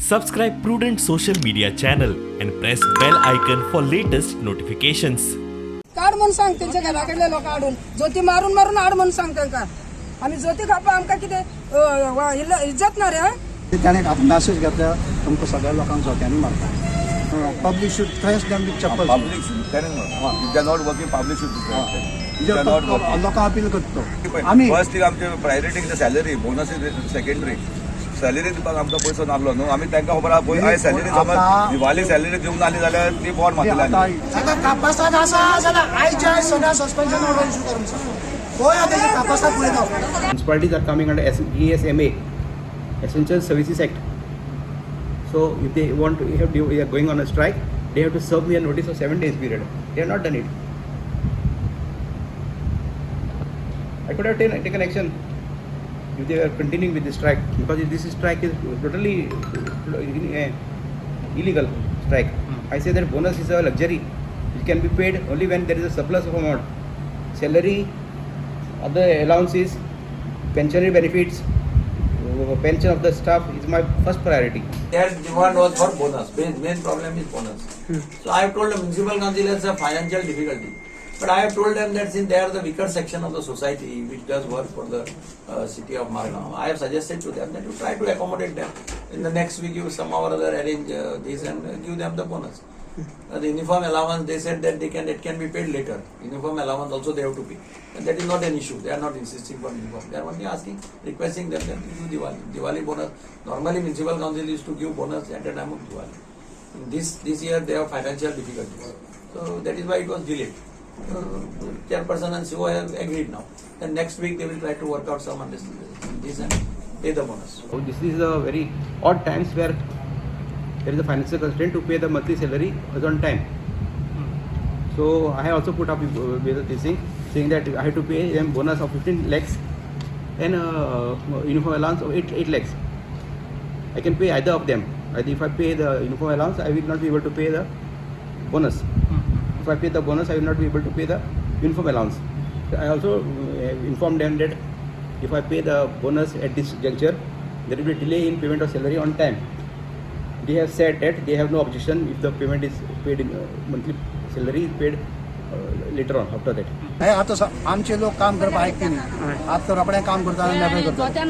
Subscribe Prudent social media channel and press bell icon for latest notifications. काढ म्हणून सांग त्यांच्या घराकडले लोक काढून ज्योती मारून मारून आड म्हणून सांगतात का आम्ही ज्योती खापा आमका किती इज्जत ना रे त्याने आपण मॅसेज घेतल्या तुमकां सगळ्या लोकांक जोत्यांनी मारता public should thresh them with chappal Public should tell him. If they are not working, public should be present. If they are not working. लोकांक अपील करतो आम्ही First thing आमचे priority the salary bonus is secondary salary दिवपाक आमकां पयसो नासलो न्हू आमी तांकां खबर आहा पळय आयज सॅलरी समज दिवाळी सॅलरी दिवंक नासली जाल्यार ती बोर मारतली आता कापासात आसा जाल्यार आयच्या आयज सगळ्या सस्पेन्शन ऑर्डर इशू करूंक जाय गोंय तेजे कापासात फुडें जावं Municipalities are coming under ESMA, Essential Services Act. So if they want to, they are going on a strike, they have to serve me a notice of 7 days period. They have not done it. I could have taken action if they were continuing with the strike, because this strike is totally illegal strike. I say that bonus is a luxury. It can be paid only when there is a surplus of amount. Salary, other allowances, pensionary benefits, pension of the staff is my first priority. Their demand was for bonus. Main problem is bonus. So I have told the municipal council has a financial difficulty. But I have told them that since they are the weaker section of the society which does work for the city of Margao, I have suggested to them that you try to accommodate them. In the next week you somehow or other arrange this and give them the bonus. The uniform allowance, they said that it can be paid later. Uniform allowance also they have to pay. And that is not an issue. They are not insisting for uniform. They are only asking, requesting them that you do Diwali bonus. Normally municipal council used to give bonus at the time of Diwali. In this year they have financial difficulties. So that is why it was delayed. Chairperson and CEO have agreed now. Then next week they will try to work out some understanding this and pay the bonus. So this is a very odd times where there is a financial constraint to pay the monthly salary on time. So I have also put up with this thing, saying that I have to pay them bonus of 15 lakhs and uniform allowance of 8 lakhs. I can pay either of them. If I pay the uniform allowance, I will not be able to pay the bonus. If I pay the bonus, I will not be able to pay the uniform allowance. I also informed them that if I pay the bonus at this juncture, there will be delay in payment of salary on time. They have said that they have no objection if the payment is paid in monthly salary is paid later on after that. आता आमचे लोक काम करपाक ऐकते न्ही आता रोखडें काम करता आनी मेकळे करता